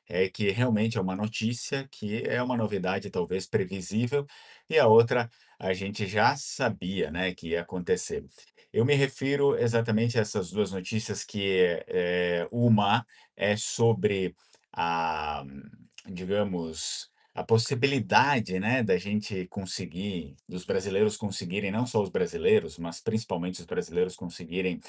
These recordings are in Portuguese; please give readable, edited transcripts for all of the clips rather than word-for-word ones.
é que realmente é uma notícia que é uma novidade talvez previsível, e a outra a gente já sabia, né, que ia acontecer. Eu me refiro exatamente a essas 2 notícias que, uma é sobre a, digamos, a possibilidade, né, da gente conseguir dos brasileiros conseguirem, não só os brasileiros, mas principalmente os brasileiros conseguirem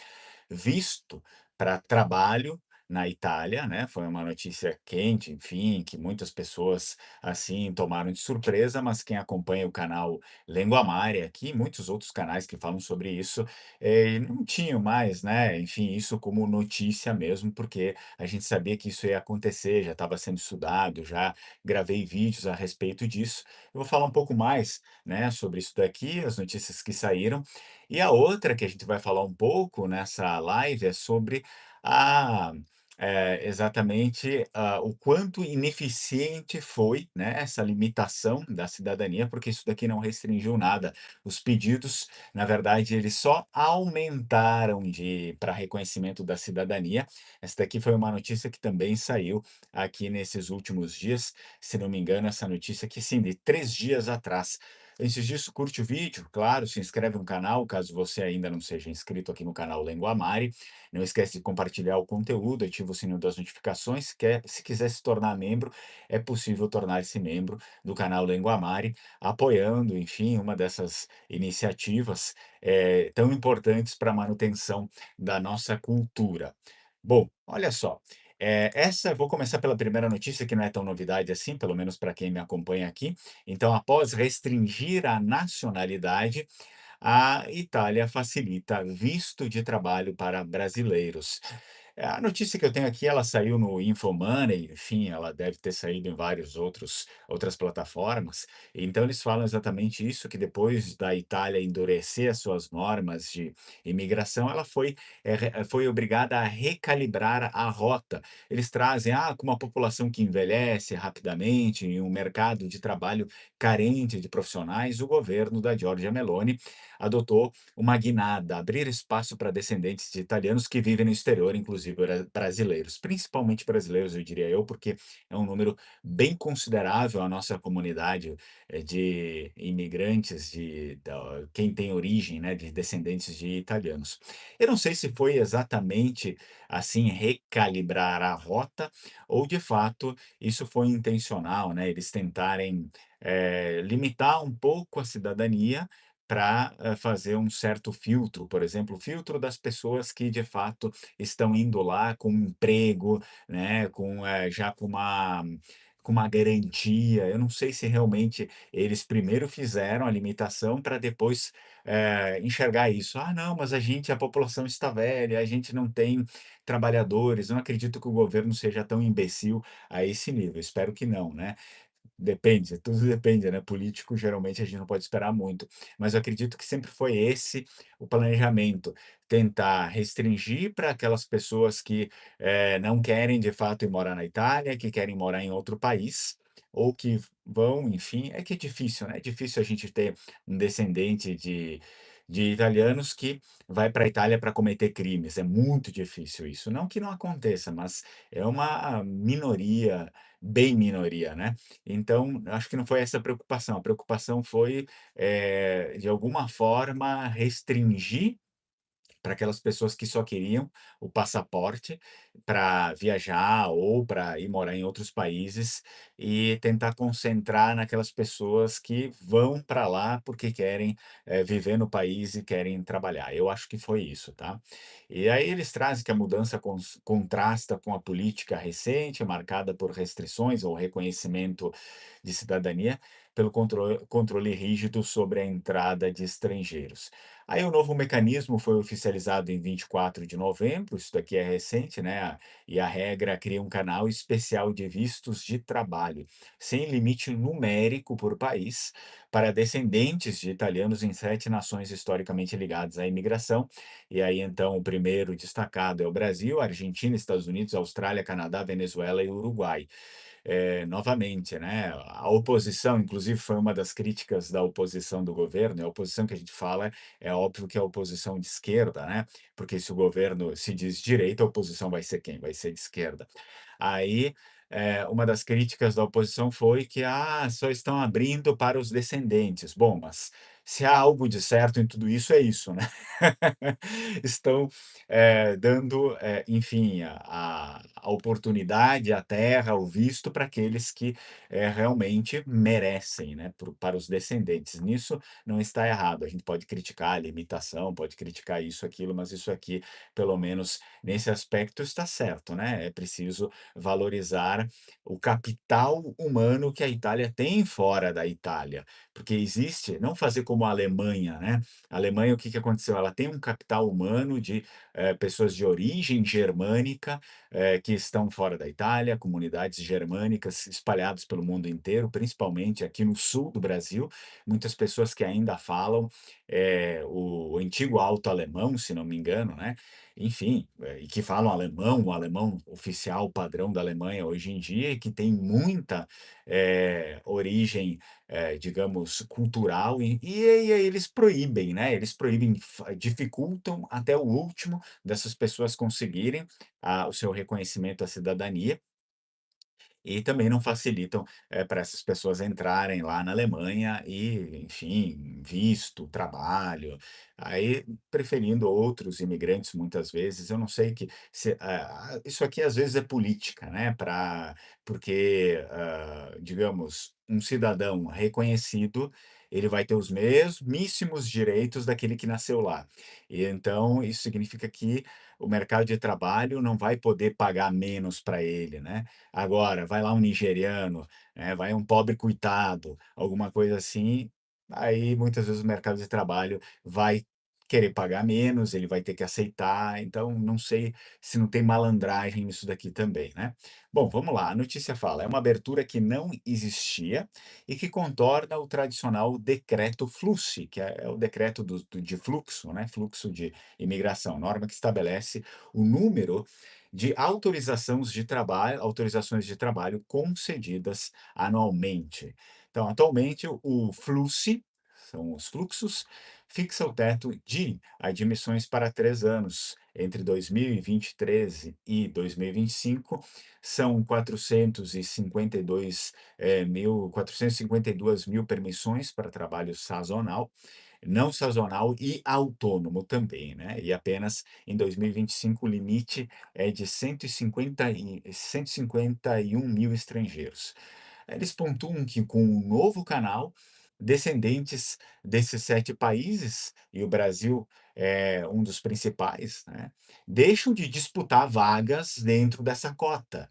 visto para trabalho na Itália, né, foi uma notícia quente, enfim, que muitas pessoas, assim, tomaram de surpresa, mas quem acompanha o canal Lengoamare aqui, muitos outros canais que falam sobre isso, não tinham mais, né, enfim, isso como notícia mesmo, porque a gente sabia que isso ia acontecer, já estava sendo estudado, já gravei vídeos a respeito disso. Eu vou falar um pouco mais, né, sobre isso daqui, as notícias que saíram, e a outra que a gente vai falar um pouco nessa live é sobre a exatamente, o quanto ineficiente foi, né, essa limitação da cidadania, porque isso daqui não restringiu nada. Os pedidos, na verdade, eles só aumentaram de para reconhecimento da cidadania. Essa daqui foi uma notícia que também saiu aqui nesses últimos dias, se não me engano, essa notícia aqui sim, de 3 dias atrás. Antes disso, curte o vídeo, claro, se inscreve no canal, caso você ainda não seja inscrito aqui no canal Lengoamare. Não esquece de compartilhar o conteúdo, ativa o sininho das notificações. Se quiser se tornar membro, é possível tornar-se membro do canal Lengoamare, apoiando, enfim, uma dessas iniciativas tão importantes para a manutenção da nossa cultura. Bom, olha só. Vou começar pela primeira notícia, que não é tão novidade assim, pelo menos para quem me acompanha aqui. Então, após restringir a nacionalidade, a Itália facilita visto de trabalho para brasileiros. A notícia que eu tenho aqui, ela saiu no Infomoney, enfim, ela deve ter saído em vários outras plataformas. Então eles falam exatamente isso, que depois da Itália endurecer as suas normas de imigração, ela foi obrigada a recalibrar a rota. Eles trazem, com uma população que envelhece rapidamente, em um mercado de trabalho carente de profissionais, o governo da Giorgia Meloni adotou uma guinada, abrir espaço para descendentes de italianos que vivem no exterior, inclusive brasileiros, principalmente brasileiros, eu diria eu, porque é um número bem considerável a nossa comunidade de imigrantes, quem tem origem, né, de descendentes de italianos. Eu não sei se foi exatamente assim recalibrar a rota ou de fato isso foi intencional, né? Eles tentarem limitar um pouco a cidadania para fazer um certo filtro, por exemplo, o filtro das pessoas que de fato estão indo lá com um emprego, né, já com uma garantia. Eu não sei se realmente eles primeiro fizeram a limitação para depois, enxergar isso. "Ah, não, mas a população está velha, a gente não tem trabalhadores". Eu não acredito que o governo seja tão imbecil a esse nível, espero que não, né. Depende, tudo depende, né, político geralmente a gente não pode esperar muito, mas eu acredito que sempre foi esse o planejamento, tentar restringir para aquelas pessoas que, não querem de fato ir morar na Itália, que querem morar em outro país, ou que vão, enfim, é que é difícil, né, é difícil a gente ter um descendente de italianos que vai para a Itália para cometer crimes, é muito difícil isso, não que não aconteça, mas é uma minoria, bem minoria, né. Então, acho que não foi essa a preocupação foi, de alguma forma restringir para aquelas pessoas que só queriam o passaporte para viajar ou para ir morar em outros países e tentar concentrar naquelas pessoas que vão para lá porque querem, viver no país e querem trabalhar. Eu acho que foi isso, tá. E aí eles trazem que a mudança contrasta com a política recente, marcada por restrições ou reconhecimento de cidadania, pelo controle rígido sobre a entrada de estrangeiros. Aí o novo mecanismo foi oficializado em 24 de novembro, isso daqui é recente, né? E a regra cria um canal especial de vistos de trabalho, sem limite numérico por país, para descendentes de italianos em 7 nações historicamente ligadas à imigração. E aí, então, o primeiro destacado é o Brasil, Argentina, Estados Unidos, Austrália, Canadá, Venezuela e Uruguai. Novamente, né, a oposição, inclusive, foi uma das críticas da oposição do governo, e a oposição que a gente fala é óbvio que é a oposição de esquerda, né, porque se o governo se diz direita, a oposição vai ser quem? Vai ser de esquerda. Aí, uma das críticas da oposição foi que: "Ah, só estão abrindo para os descendentes". Bom, mas se há algo de certo em tudo isso, é isso, né. Estão, dando, enfim, a oportunidade, a terra, o visto para aqueles que, realmente merecem, né, para os descendentes. Nisso não está errado. A gente pode criticar a limitação, pode criticar isso, aquilo, mas isso aqui, pelo menos nesse aspecto, está certo, né. É preciso valorizar o capital humano que a Itália tem fora da Itália, porque existe não fazer como a Alemanha, né. A Alemanha, o que que aconteceu? Ela tem um capital humano de, pessoas de origem germânica, que estão fora da Itália, comunidades germânicas espalhadas pelo mundo inteiro, principalmente aqui no sul do Brasil, muitas pessoas que ainda falam, o antigo alto-alemão, se não me engano, né. Enfim, e que falam alemão, o alemão oficial padrão da Alemanha hoje em dia, e que tem muita, origem, digamos, cultural, e aí eles proíbem, né, eles proíbem, dificultam até o último dessas pessoas conseguirem o seu reconhecimento à cidadania, e também não facilitam, para essas pessoas entrarem lá na Alemanha e, enfim, visto, trabalho, aí preferindo outros imigrantes muitas vezes. Eu não sei que se isso aqui às vezes é política, né, porque, digamos, um cidadão reconhecido, ele vai ter os mesmíssimos direitos daquele que nasceu lá. E então isso significa que o mercado de trabalho não vai poder pagar menos para ele, né. Agora, vai lá um nigeriano, né, vai um pobre coitado, alguma coisa assim, aí muitas vezes o mercado de trabalho vai querer pagar menos, ele vai ter que aceitar, então não sei se não tem malandragem nisso daqui também, né. Bom, vamos lá, a notícia fala: "É uma abertura que não existia e que contorna o tradicional decreto Flussi", que é o decreto de fluxo, né, fluxo de imigração, norma que estabelece o número de autorizações de trabalho concedidas anualmente. Então, atualmente, o Flussi, são os fluxos, fixa o teto de admissões para 3 anos. Entre 2023 e 2025, são 452 mil permissões para trabalho sazonal, não sazonal e autônomo também, né, e apenas em 2025 o limite é de 151 mil estrangeiros. Eles pontuam que com o novo canal, descendentes desses 7 países, e o Brasil é um dos principais, né, deixam de disputar vagas dentro dessa cota,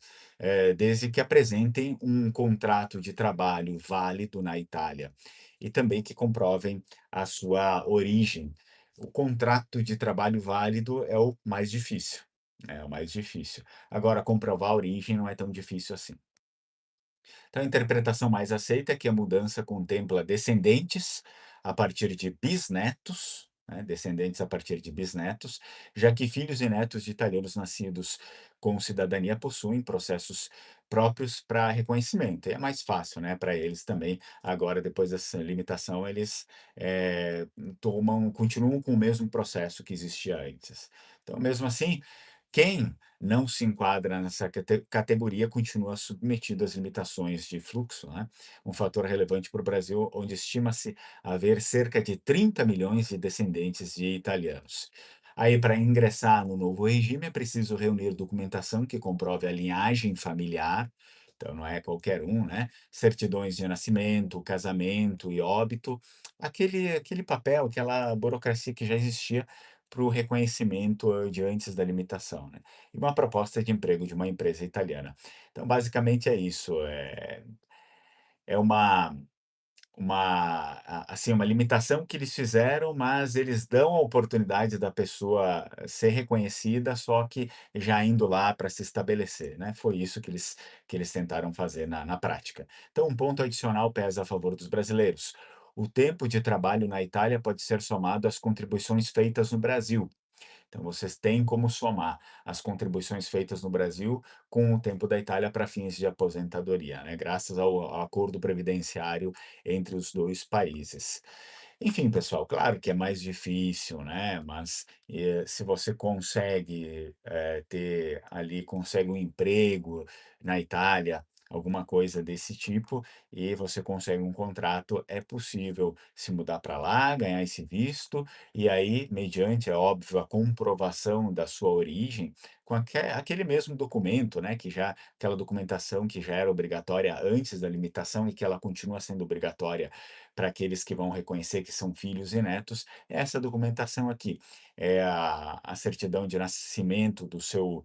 desde que apresentem um contrato de trabalho válido na Itália, e também que comprovem a sua origem. O contrato de trabalho válido é o mais difícil, é o mais difícil. Agora comprovar a origem não é tão difícil assim. Então, a interpretação mais aceita é que a mudança contempla descendentes a partir de bisnetos, né, descendentes a partir de bisnetos, já que filhos e netos de italianos nascidos com cidadania possuem processos próprios para reconhecimento. E é mais fácil, né, para eles também. Agora, depois dessa limitação, eles continuam com o mesmo processo que existia antes. Então, mesmo assim, quem não se enquadra nessa categoria continua submetido às limitações de fluxo, né? Um fator relevante para o Brasil, onde estima-se haver cerca de 30 milhões de descendentes de italianos. Aí, para ingressar no novo regime, é preciso reunir documentação que comprove a linhagem familiar, então não é qualquer um, né? Certidões de nascimento, casamento e óbito, aquele papel, aquela burocracia que já existia para o reconhecimento, de antes da limitação, né, e uma proposta de emprego de uma empresa italiana. Então, basicamente é isso, é assim, uma limitação que eles fizeram, mas eles dão a oportunidade da pessoa ser reconhecida, só que já indo lá para se estabelecer, né. Foi isso que eles tentaram fazer na prática. Então, um ponto adicional pesa a favor dos brasileiros. O tempo de trabalho na Itália pode ser somado às contribuições feitas no Brasil. Então, vocês têm como somar as contribuições feitas no Brasil com o tempo da Itália para fins de aposentadoria, né, graças ao acordo previdenciário entre os 2 países. Enfim, pessoal, claro que é mais difícil, né, mas, se você consegue, ter ali consegue um emprego na Itália, alguma coisa desse tipo, e você consegue um contrato, é possível se mudar para lá, ganhar esse visto, e aí, mediante, é óbvio, a comprovação da sua origem, com aquele mesmo documento, né, que já aquela documentação que já era obrigatória antes da limitação e que ela continua sendo obrigatória para aqueles que vão reconhecer que são filhos e netos, é essa documentação aqui. É a certidão de nascimento do seu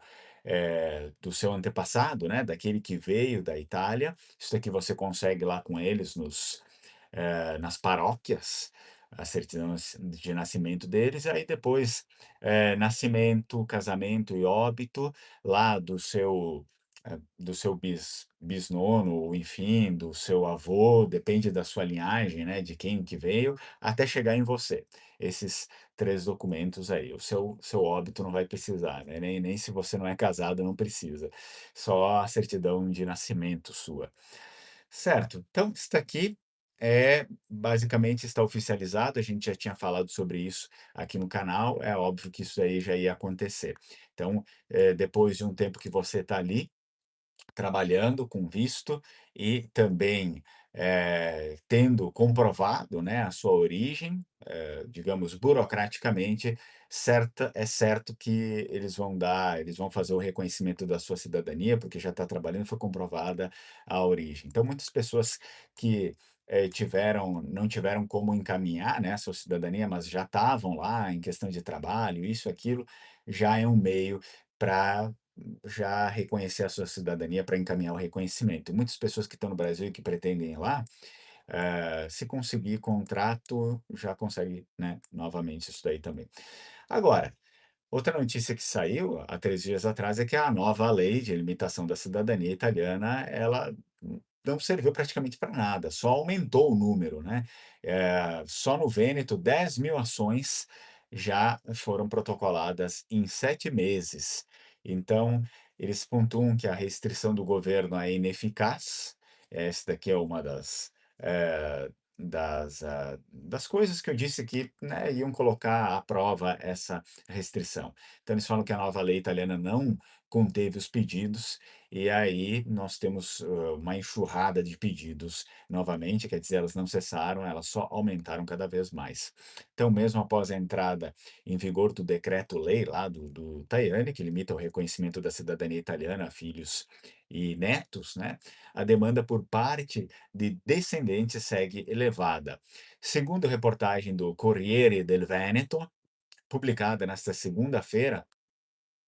antepassado, né, daquele que veio da Itália. Isso aqui você consegue lá com eles nas paróquias, a certidão de nascimento deles, aí depois, nascimento, casamento e óbito lá do seu bisnono, ou enfim, do seu avô, depende da sua linhagem, né, de quem que veio, até chegar em você. Esses 3 documentos aí. O seu óbito não vai precisar, né, nem se você não é casado, não precisa. Só a certidão de nascimento sua. Certo, então isso daqui basicamente está oficializado, a gente já tinha falado sobre isso aqui no canal, é óbvio que isso aí já ia acontecer. Então, depois de um tempo que você está ali, trabalhando com visto e também, tendo comprovado, né, a sua origem, digamos, burocraticamente, é certo que eles vão fazer o reconhecimento da sua cidadania, porque já está trabalhando, foi comprovada a origem. Então muitas pessoas que, não tiveram como encaminhar, né, a sua cidadania, mas já estavam lá em questão de trabalho, isso, aquilo, já é um meio para já reconhecer a sua cidadania para encaminhar o reconhecimento. E muitas pessoas que estão no Brasil e que pretendem ir lá, se conseguir contrato, já consegue, né, novamente isso daí também. Agora, outra notícia que saiu há 3 dias atrás é que a nova lei de limitação da cidadania italiana, ela não serviu praticamente para nada, só aumentou o número, né. Só no Vêneto 10.000 ações já foram protocoladas em 7 meses. Então, eles pontuam que a restrição do governo é ineficaz, essa daqui é uma das coisas que eu disse que, né, iam colocar à prova essa restrição. Então eles falam que a nova lei italiana não conteve os pedidos, e aí nós temos, uma enxurrada de pedidos novamente, quer dizer, elas não cessaram, elas só aumentaram cada vez mais. Então, mesmo após a entrada em vigor do decreto-lei lá do Tajani, que limita o reconhecimento da cidadania italiana a filhos e netos, né, a demanda por parte de descendentes segue elevada. Segundo reportagem do Corriere del Veneto, publicada nesta segunda-feira,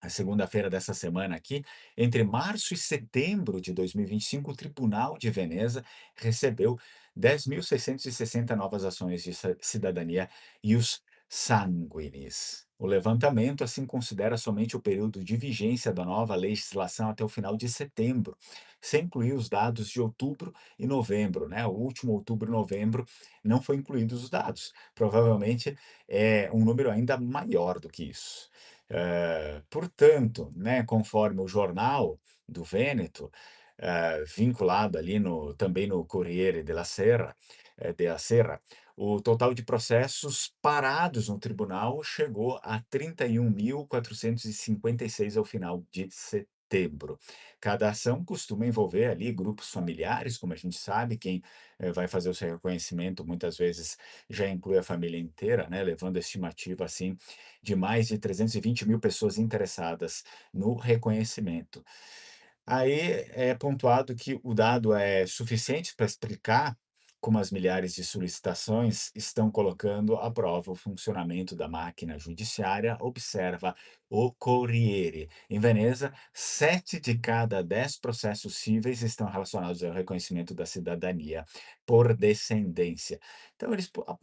a segunda-feira dessa semana aqui, entre março e setembro de 2025, o Tribunal de Veneza recebeu 10.660 novas ações de cidadania e os sanguinis. O levantamento, assim, considera somente o período de vigência da nova legislação até o final de setembro, sem incluir os dados de outubro e novembro, né? O último outubro e novembro não foi incluídos os dados. Provavelmente é um número ainda maior do que isso. Portanto, né, conforme o jornal do Vêneto, vinculado ali também no Corriere della Sera, o total de processos parados no tribunal chegou a 31.456 ao final de setembro. Cada ação costuma envolver ali grupos familiares, como a gente sabe, quem vai fazer o seu reconhecimento muitas vezes já inclui a família inteira, né, levando a estimativa assim de mais de 320.000 pessoas interessadas no reconhecimento. Aí é pontuado que o dado é suficiente para explicar como as milhares de solicitações estão colocando à prova o funcionamento da máquina judiciária, observa o Corriere. Em Veneza, 7 de cada 10 processos cíveis estão relacionados ao reconhecimento da cidadania por descendência. Então,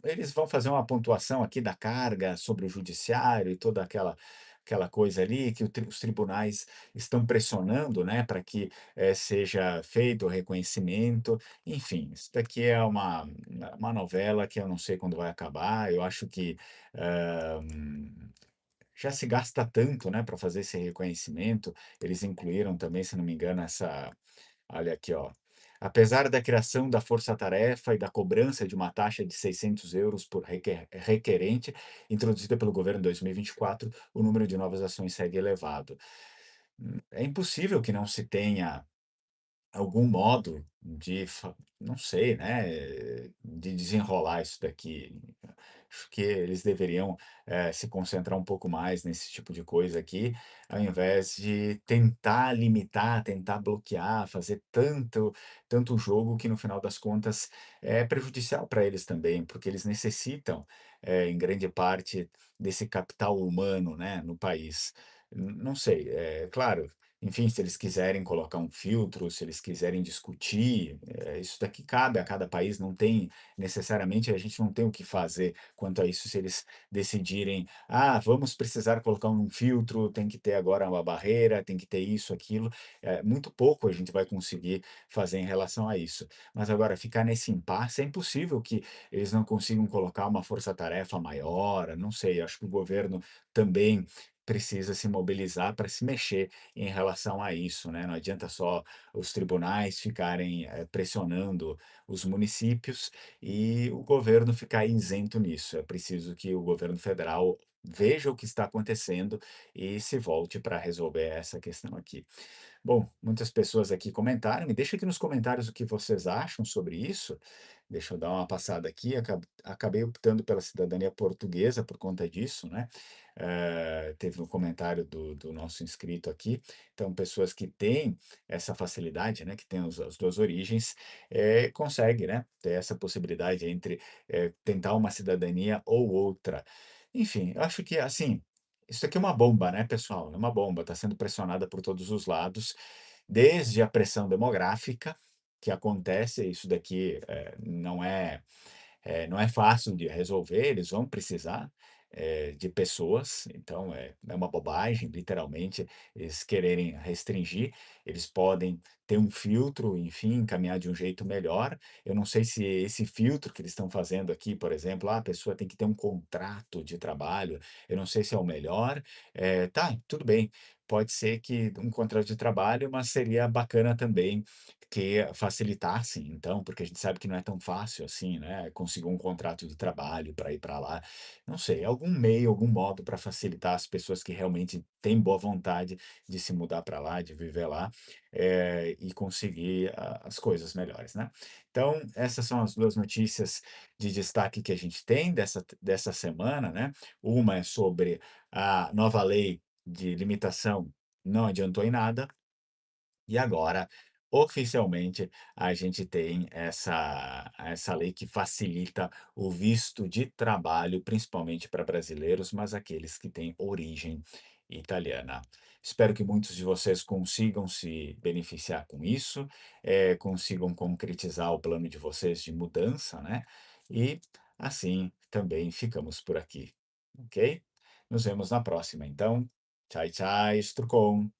eles vão fazer uma pontuação aqui da carga sobre o judiciário e toda aquela coisa ali que os tribunais estão pressionando, né, para que, seja feito o reconhecimento. Enfim, isso daqui é uma novela que eu não sei quando vai acabar. Eu acho que, hã, já se gasta tanto, né, para fazer esse reconhecimento. Eles incluíram também, se não me engano, olha aqui, ó. Apesar da criação da força-tarefa e da cobrança de uma taxa de 600 € por requerente, introduzida pelo governo em 2024, o número de novas ações segue elevado. É impossível que não se tenha algum modo de não sei, né, de desenrolar isso daqui. Acho que eles deveriam, se concentrar um pouco mais nesse tipo de coisa aqui, ao invés de tentar limitar, tentar bloquear, fazer tanto jogo que no final das contas é prejudicial para eles também, porque eles necessitam, em grande parte, desse capital humano, né, no país. Não sei, é claro, enfim, se eles quiserem colocar um filtro, se eles quiserem discutir, isso daqui cabe a cada país, não tem necessariamente a gente não tem o que fazer quanto a isso, se eles decidirem: "Ah, vamos precisar colocar um filtro, tem que ter agora uma barreira, tem que ter isso, aquilo", muito pouco a gente vai conseguir fazer em relação a isso. Mas agora ficar nesse impasse é impossível que eles não consigam colocar uma força-tarefa maior, não sei, acho que o governo também precisa se mobilizar para se mexer em relação a isso, né. Não adianta só os tribunais ficarem, pressionando os municípios e o governo ficar isento nisso. É preciso que o governo federal veja o que está acontecendo e se volte para resolver essa questão aqui. Bom, muitas pessoas aqui comentaram. Me deixa aqui nos comentários o que vocês acham sobre isso. Deixa eu dar uma passada aqui. Acabei optando pela cidadania portuguesa por conta disso, né? Teve um comentário do nosso inscrito aqui. Então, pessoas que têm essa facilidade, né, que têm as duas origens, conseguem, né, ter essa possibilidade entre tentar uma cidadania ou outra. Enfim, eu acho que assim isso aqui é uma bomba, né, pessoal, é uma bomba, está sendo pressionada por todos os lados, desde a pressão demográfica, que acontece, isso daqui, não é fácil de resolver, eles vão precisar, de pessoas, então é uma bobagem, literalmente, eles quererem restringir, eles podem ter um filtro, enfim, encaminhar de um jeito melhor. Eu não sei se esse filtro que eles estão fazendo aqui, por exemplo, a pessoa tem que ter um contrato de trabalho, eu não sei se é o melhor. Tá, tudo bem, pode ser que um contrato de trabalho, mas seria bacana também que facilitasse então, porque a gente sabe que não é tão fácil assim, né, conseguir um contrato de trabalho para ir para lá. Não sei, algum meio, algum modo para facilitar as pessoas que realmente têm boa vontade de se mudar para lá, de viver lá, e conseguir as coisas melhores, né. Então, essas são as 2 notícias de destaque que a gente tem dessa semana, né. Uma é sobre a nova lei de limitação, não adiantou em nada. E agora, oficialmente, a gente tem essa lei que facilita o visto de trabalho, principalmente para brasileiros, mas aqueles que têm origem italiana. Espero que muitos de vocês consigam se beneficiar com isso, consigam concretizar o plano de vocês de mudança, né? E assim também ficamos por aqui, ok? Nos vemos na próxima, então. Tchau, tchau, Strucon.